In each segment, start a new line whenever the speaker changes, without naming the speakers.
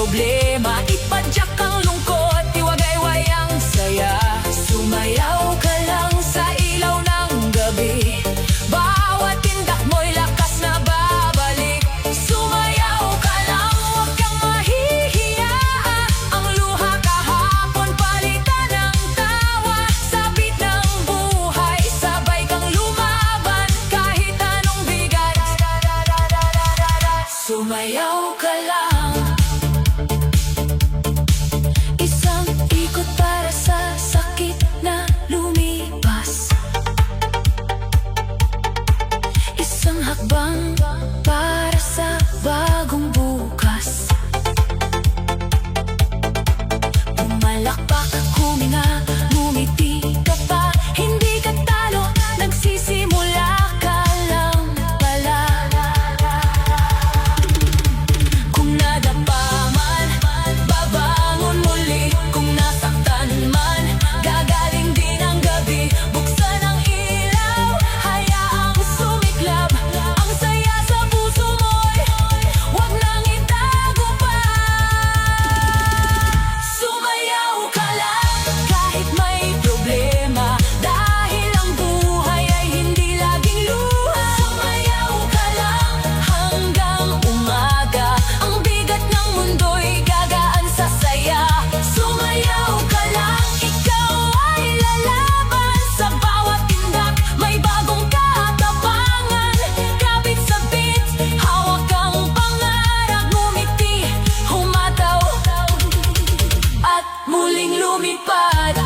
problema, ipadyak ang lungkot, iwagayway ang saya. Sumayaw ka lang sa ilaw ng gabi, bawat tindak mo'y lakas na babalik. Sumayaw ka lang, huwag kang mahihiya, ang luha kahapon palitan ng tawa. Sabit ng buhay, sabay kang lumaban, kahit anong bigat. Sumayaw ka lang. Isang ikot para sa sakit na lumipas, isang hakbang para sa bagong bukas. Pumalakpak, huminga, ngumiti ka pa, hindi ka talo, nagsisimula ka lang pala. Kung nadapa man, babangon muli. Kung nasaktan man, gagaling din ang gabi. Buksan ang ilaw, hayaang sumiklab, ang saya sa puso mo'y huwag nang itago pa. Sumayaw ka lang kahit may problema, dahil ang buhay ay hindi laging luha. Sumayaw ka lang hanggang umaga, ang bigat ng mundo'y gagaan sa saya. Sumayaw ka lang, ikaw ay lalaban, sa bawat tindak may bagong katapangan. Kapit sa beat, hawak ang pangarap, ngumiti, humataw, at muling lumipad.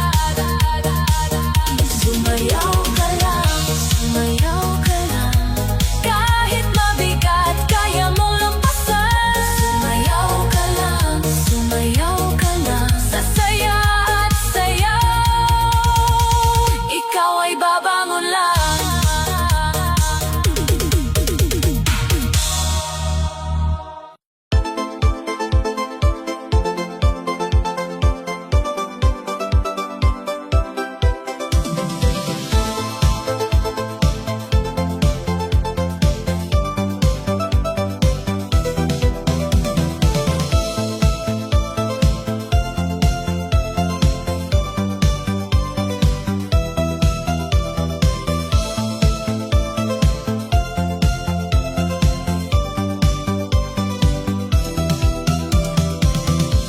Sumayaw ka lang, sumayaw ka lang, kahit mabigat kaya mong lampasan. Sumayaw ka lang, sa saya at sayaw, ikaw ay babangon lang.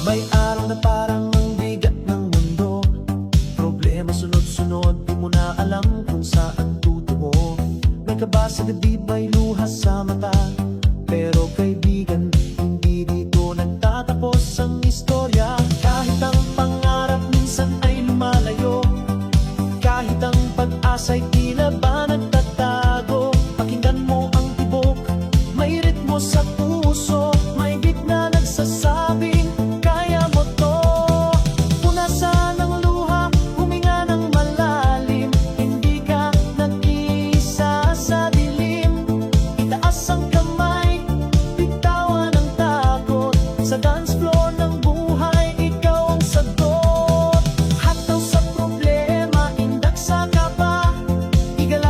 May araw na parang ang bigat ng mundo, problema sunod-sunod, di mo na alam kung saan tutungo. May kaba sa dibdib, may luha sa mata, pero kaibigan, hindi dito nagtatapos ang istorya. Kahit ang pangarap minsan ay lumalayo, kahit ang pag-asa'y tila ba nagtatago, pakinggan mo ang tibok, may ritmo sa puso, may beat na nagsasabing kaya mo to. Punasan ang luha, huminga ng malalim, hindi ka nag-iisa sa dilim. Itaas ang kamay, bitawan ang takot, sa dance floor ng buhay, ikaw ang sagot. Hataw sa problema, indak sa kaba, igala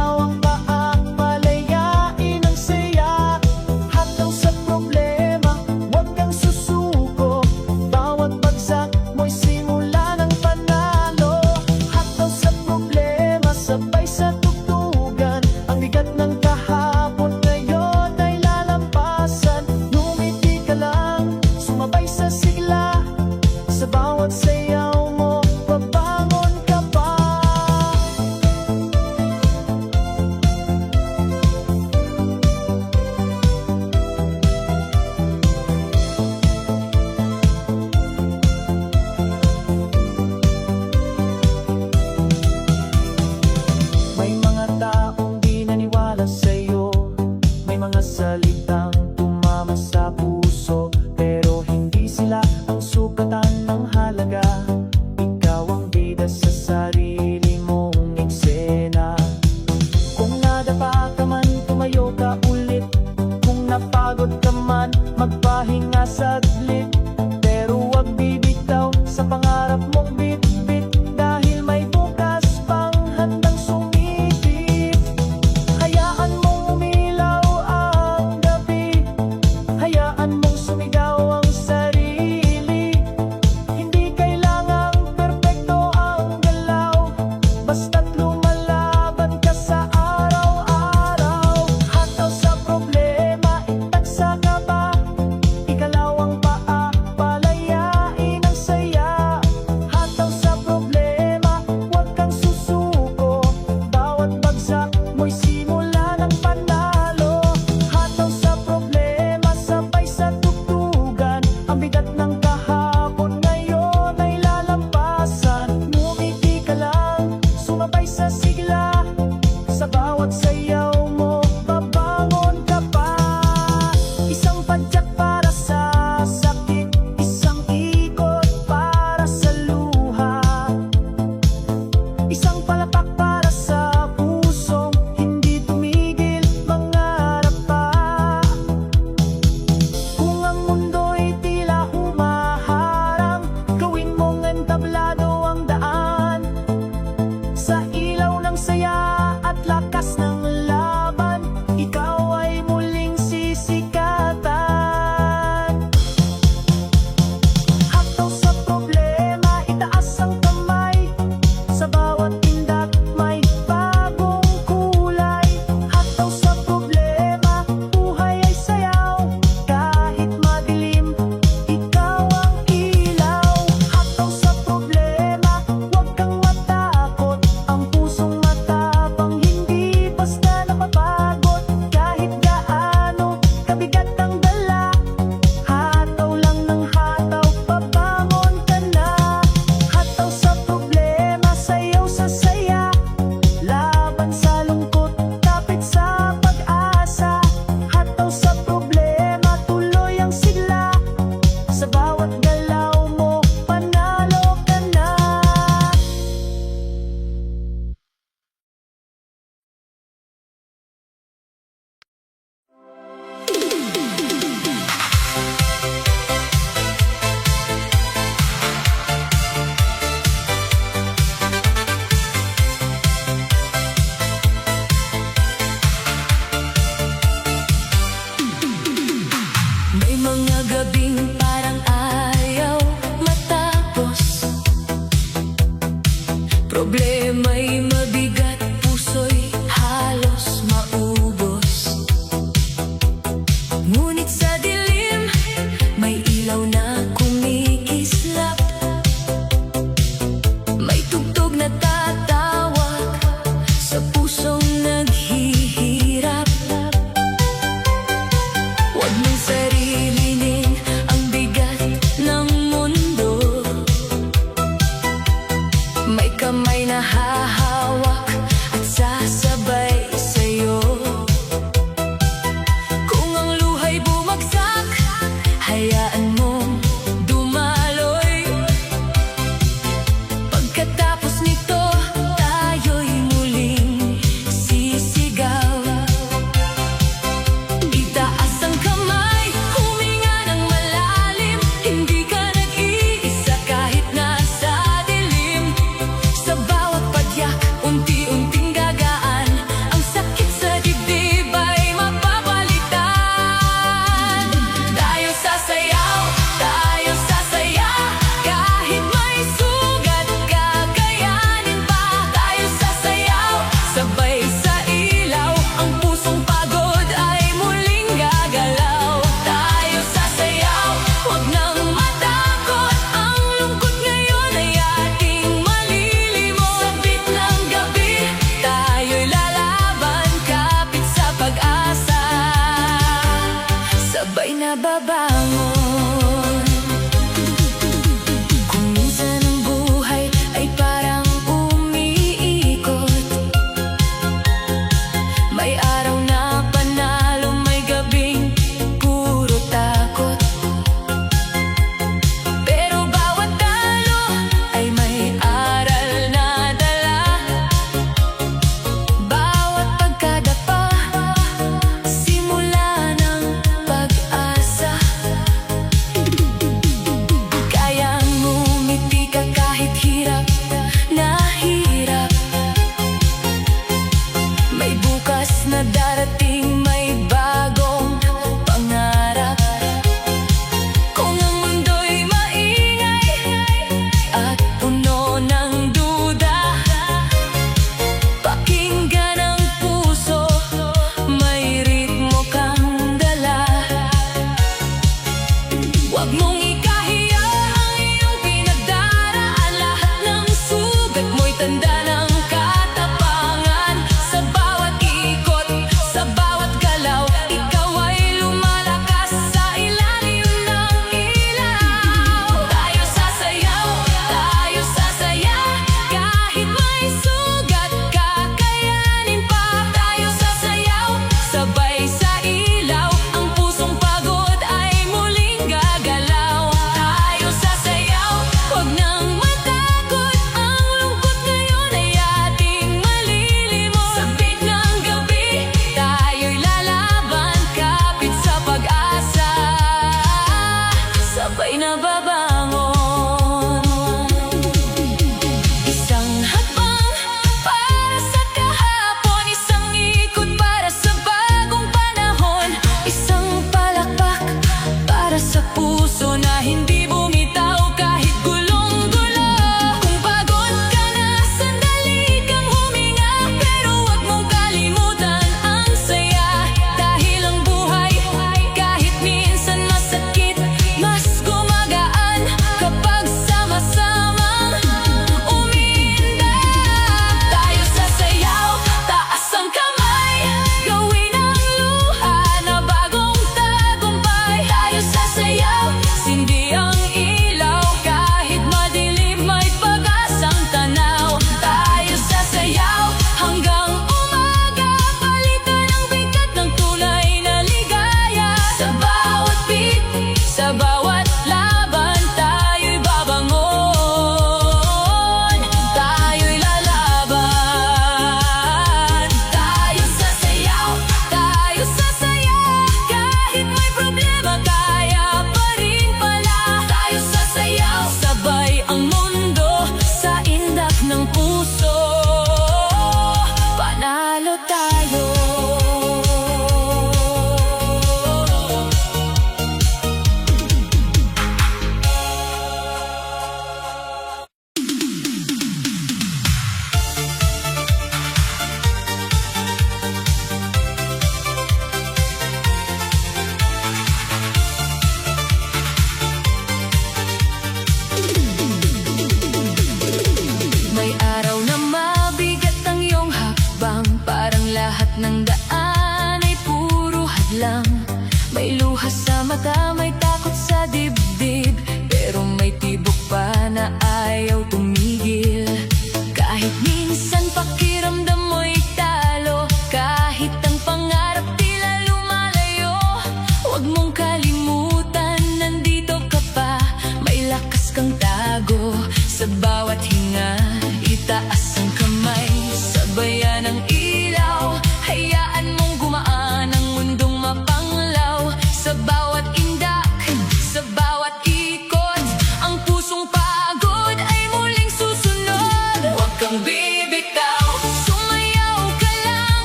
kang tago sa bawat hinga. Itaas ang kamay, sabayan ang ilaw. Hayaan mong gumaan ang mundong mapanglaw. Sa bawat indak, sa bawat ikot, ang pusong pagod ay muling susunod. Huwag kang bibitaw, sumayaw ka lang.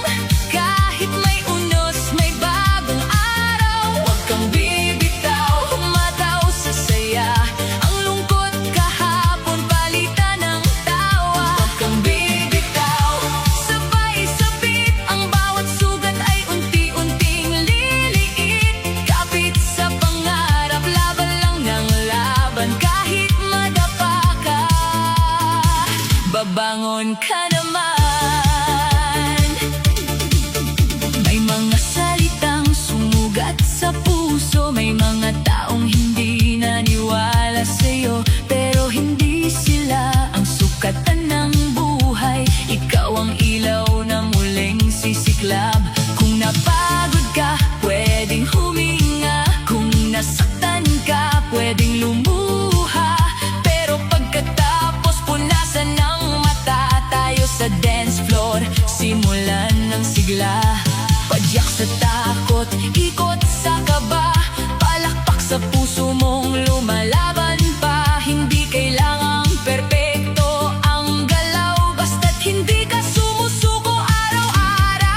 Kahit may unos, may bagong araw. Huwag kang bibitaw, humataw sa saya. Ang lungkot kahapon, palitan ng tawa. Huwag kang bibitaw, sabay-sabit. Ang bawat sugat ay unti-unting liliit. Kapit sa pangarap, laban lang ng laban. Kahit madapa ka, babangon ka naman. May mga salitang sumugat sa puso. May mga taong hindi naniwala sa'yo, pero hindi sila ang sukatan ng buhay. Ikaw ang ilaw na muling sisiklab. Kung napagod ka, pwedeng huminga. Kung nasaktan ka, pwedeng lumuha. Pero pagkatapos, punasan ng mata. Tayo sa dance floor, simulan ng sigla. Padyak sa takot, ikot sa kaba. Palakpak sa puso mong lumalaban pa. Hindi kailangang perpekto ang galaw, basta't hindi ka sumusuko araw-araw.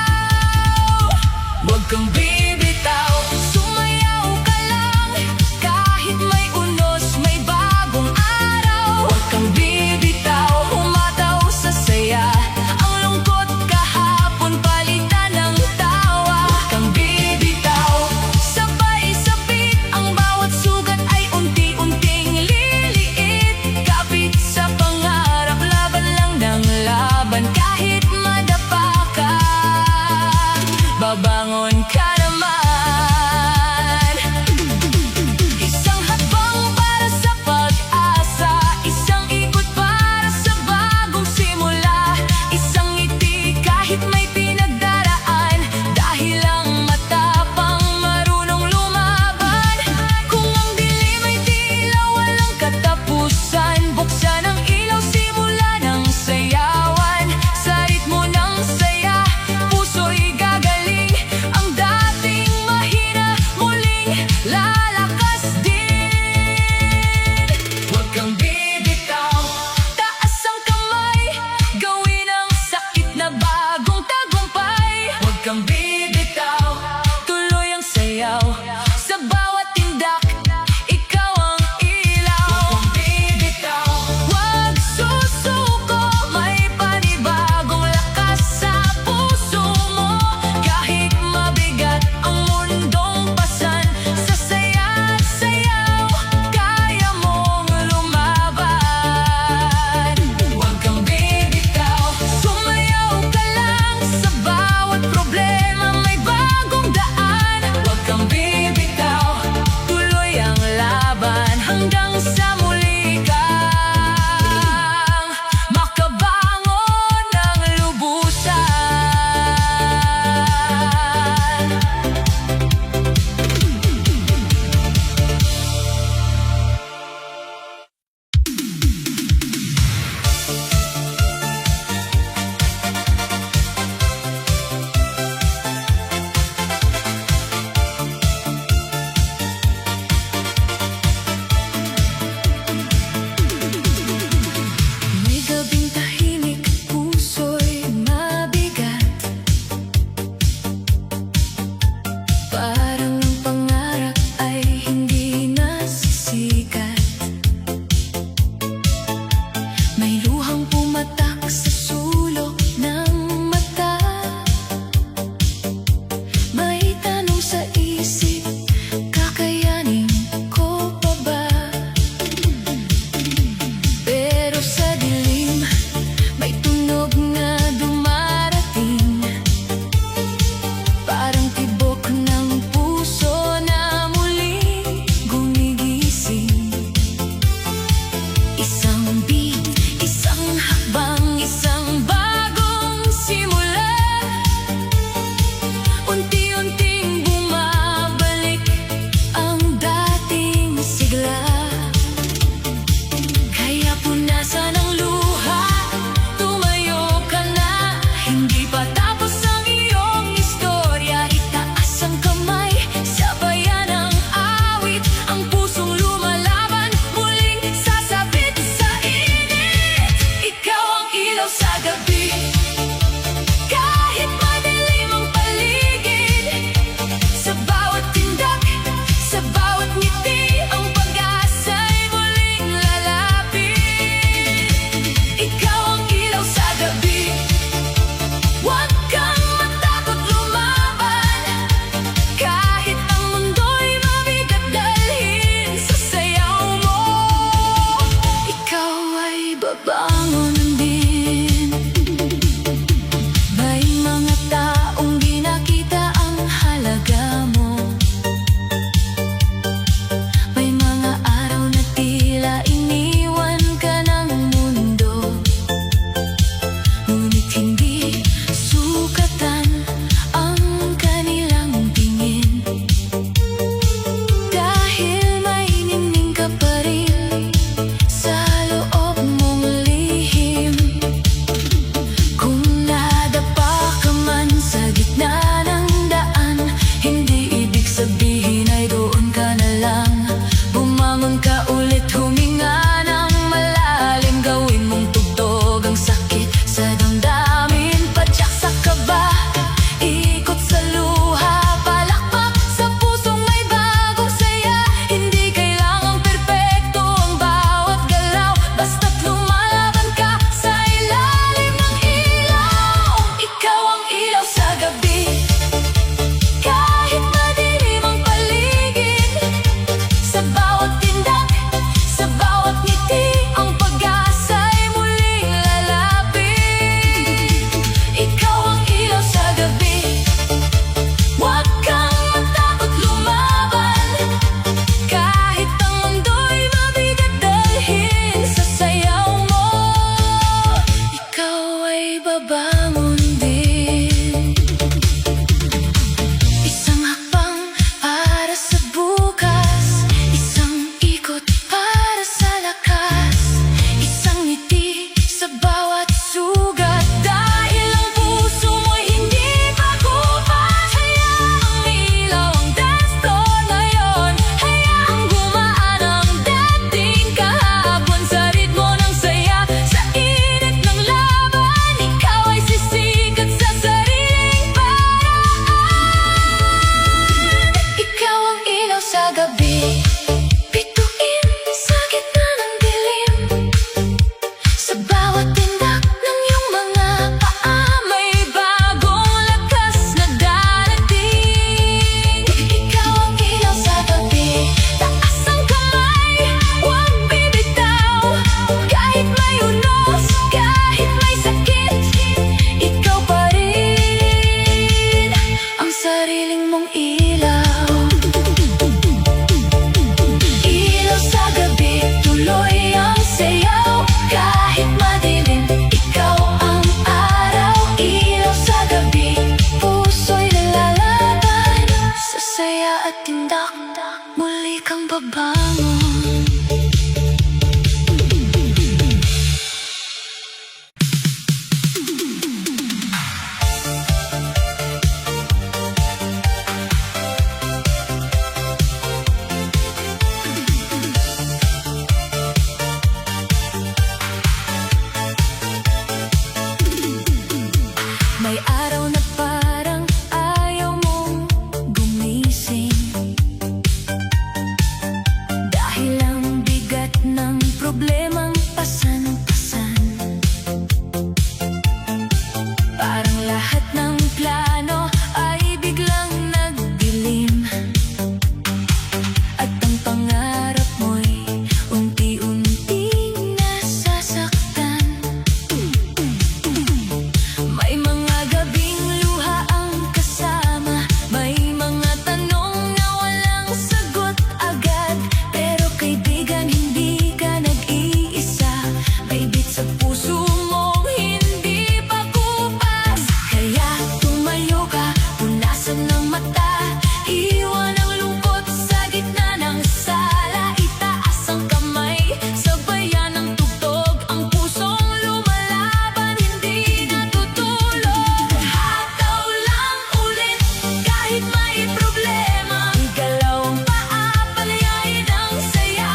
Huwag kang bibitaw, sumayaw ka lang. Kahit may unos, may bagong araw. Huwag kang bibitaw, humataw sa saya. Ang lungkot kahapon, palitan ng tawa. Huwag kang bibitaw, sabay-sabit. Ang bawat sugat ay unti-unting liliit. Kapit sa pangarap, laban lang ng laban. Kahit madapa ka, babangon ka naman. Isang hakbang para sa pag-asa, isang ikot para sa bagong simula. Isang ngiti kahit may pinagdaraan, dahil lang matapang marunong lumaban. Kung ang dilim ay tila walang katapusan, buksan ang ilaw, simula ng sayawan. Sa ritmo ng saya, puso'y gagaling. Ang dating mahina, muling lalakas din. Huwag kang bibitaw, taas ang kamay. Gawin ang sakit na bagong tagumpay. Huwag kang bibitaw, tuloy ang sayaw. Sa bawat tindak, ikaw ang ilaw. Huwag kang bibitaw, huwag susuko. May panibagong lakas sa puso mo. Kahit mabigat ang mundong pasan, sa saya at sayaw, kaya mong lumaban. Huwag kang bibitaw, sumayaw ka lang. Sa bawat problema, may bagong daan. Huwag kang bibitaw, tuloy ang laban. Hanggang sa muli kang makabangon ng lubusan. problemang pasan-pasan. Parang lahat ng plano ay biglang nagdilim, at ang pangarap mo'y unti-unting nasasaktan. May mga gabing luha ang kasama, may mga tanong na walang sagot agad. Pero kaibigan, hindi ka nag-iisa, may bit sa puso mong hindi pa kupas. Kaya tumayo ka, punasan ng mata, iwan ang lungkot sa gitna ng sala. Itaas ang kamay, sabayan ng tugtog, ang pusong lumalaban, hindi natutulog. Hataw lang ulit, kahit may problema, igalaw ang paa, palayain ang saya.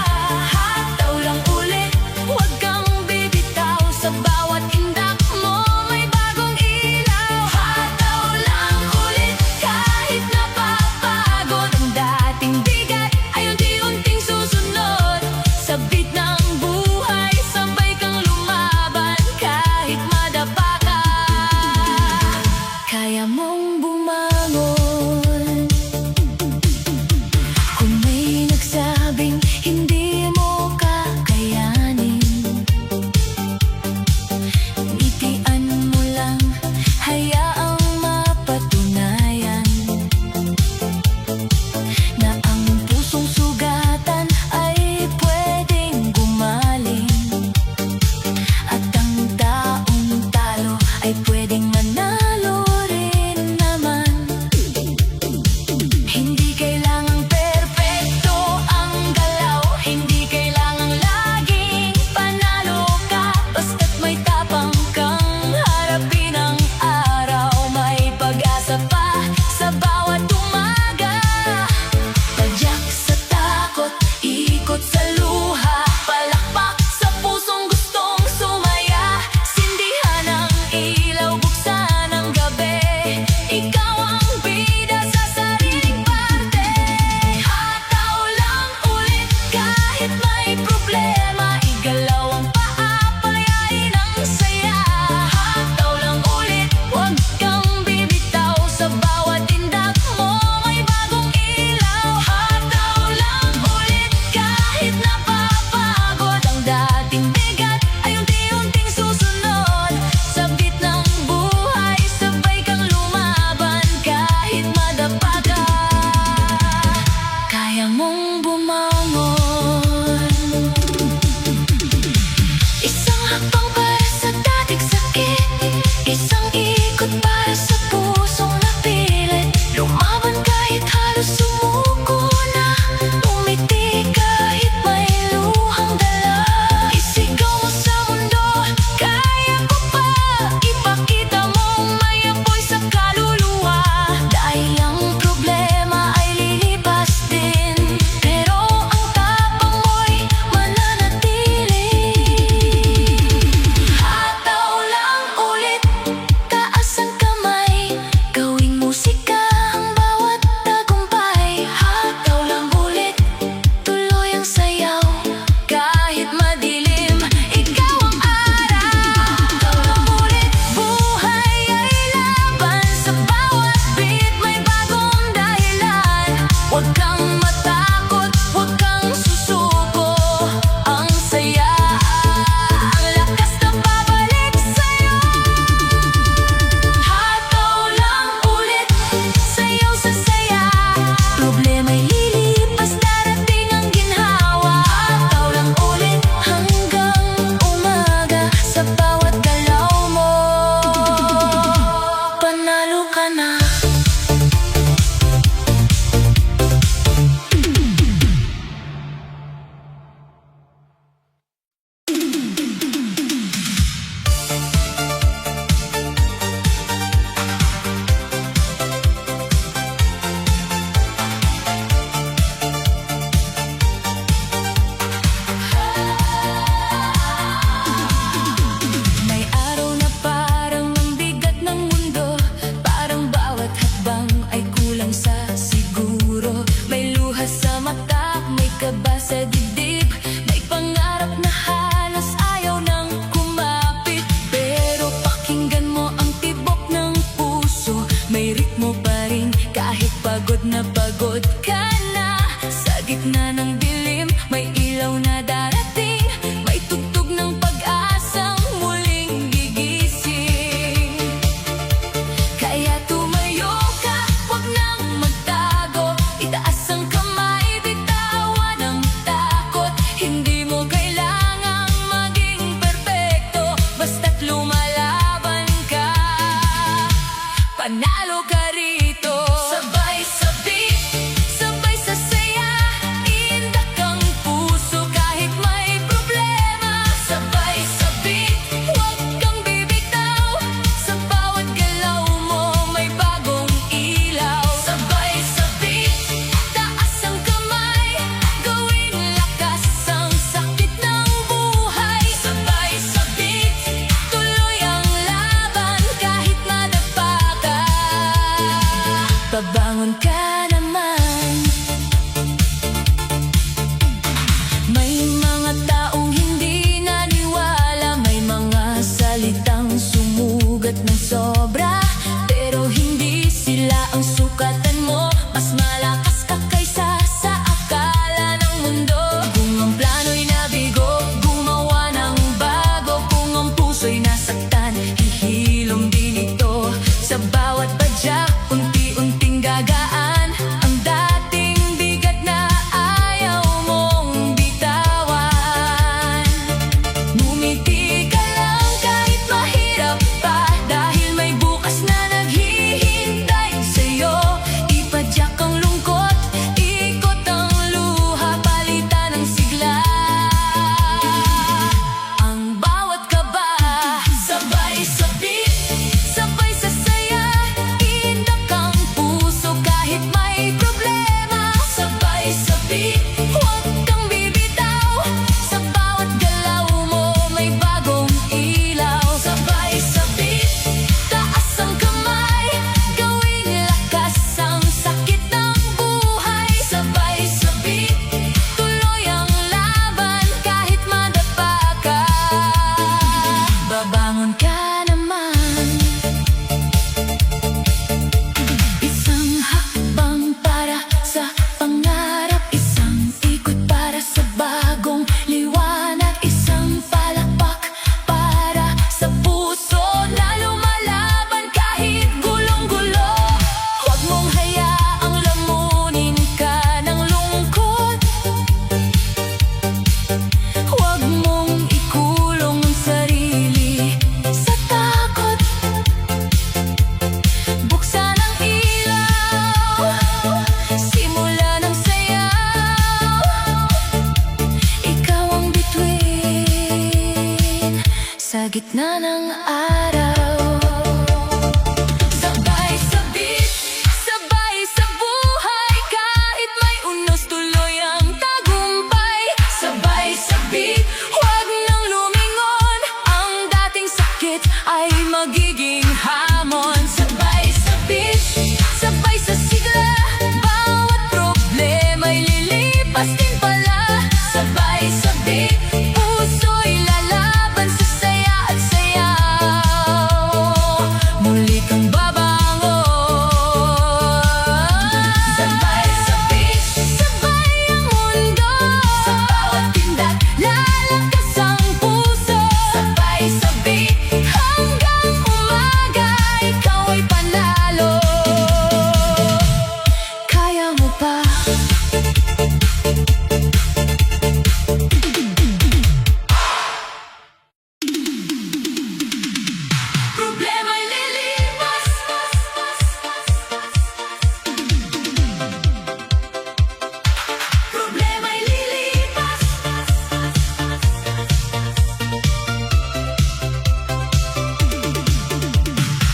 Hataw lang ulit, huwag kang bibitaw, sa bawat indak mo may bagong ilaw. Hataw lang ulit, kahit napapagod, ang dating bigat ay unti-unting susunod. Sa beat ng buhay, sabay kang lumaban, kahit madapa ka, kaya mong bumangon. Kung may nagsabing hindi mo kakayanin, ngitian mo lang, hayaang mapatunayan na ang pusong sugatan ay pwedeng gumaling, at ang taong talo ay pwedeng manalo rin naman. Hindi kailangang perpekto ang galaw, hindi kailangang laging panalo ka, basta't may tapang kang harapin ang araw. May pag-asa pa sa bawat umaga, tadyak sa takot, ikot sa luha, palakpak sa pusong gustong sumaya. Sindihan ang ilaw, buksan ang gabi, ikaw ang bida sa sariling parte. Hataw lang ulit, kahit may problema, igalaw ang paa, palayain ang saya. Hataw lang ulit, huwag kang bibitaw, sa bawat indak mo may bagong ilaw. Hataw lang ulit, kahit napapagod, ang dating bigat ay unti-unting susunod. Sa beat ng buhay, sabay kang lumaban, kahit madapa ka, kaya mong bumangon. Isang hakbang para sa dating sakit, isang ikot para sa pusong napilit. Lumaban kahit halos sumuko na, umiti kahit may luhang dala. Isigaw mo sa mundo, kaya ko pa, ipakita mong may apoy sa kaluluwa. Dahil ang problema ay lilipas din, pero ang tapang mo'y mananatili. Sa gitna ng araw, sabay sa beat, sabay sa buhay. Kahit may unos, tuloy ang tagumpay. Sabay sa beat, huwag nang lumingon. Ang dating sakit ay magiging hamon. Sabay sa beat, sabay sa sigla. Bawat problema'y lilipas din pala. Sabay sa beat, puso'y lalaban sa saya at sayaw. Muli kang babangon. Sabay sa beat, sabay ang mundo. Sa bawat pindad, lalakas ang puso. Sabay sa beat, hanggang umaga, ikaw ay panalo. Kaya mo pa. Problema'y lilipas. Problema'y lilipas.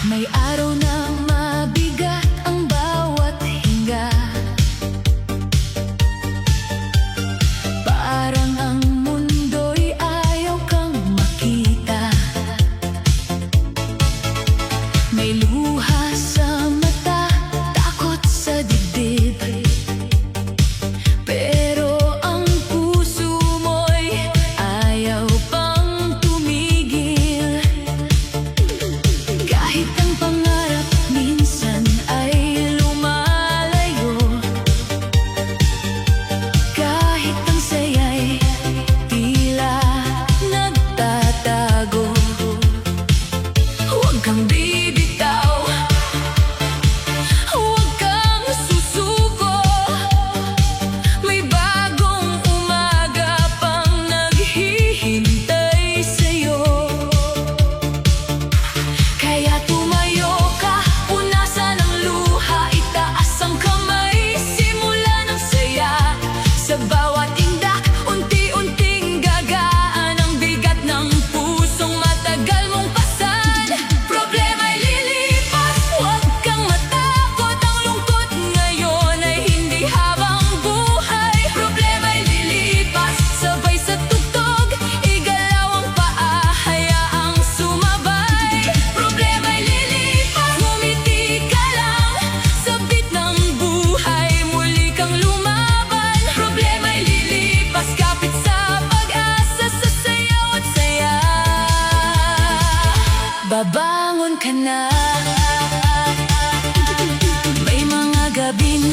May araw na mabigat ang bawat hinga. Parang ang mundo'y ayaw kang makita. May luha sa mata, takot sa dibdib. Pero ang puso mo'y ayaw pang tumigil. Kahit ang pangarap minsan ay lumalayo. Kahit ang saya'y tila nagtatago. Huwag kang bibitaw, huwag kang susuko. May bagong umaga pang naghihintay sa'yo. Kaya tumayo ka, punasan ang luha, itaas ang kamay, simula ng saya. Sa bawat indak, unti-unting gagaan ang bigat ng pusong matagal mong pasan. Problema'y lilipas, huwag kang matakot. Ang lungkot ngayon ay hindi habang buhay. Problema'y lilipas, sabay sa tugtog, igalaw ang paa, hayaang sumabay. Problema'y lilipas, ngumiti ka lang. Sa beat ng buhay, muli kang lumaban. Problema'y lilipas, kapit sa pag-asa, sa sayaw at saya. Babangon ka na. May mga gabing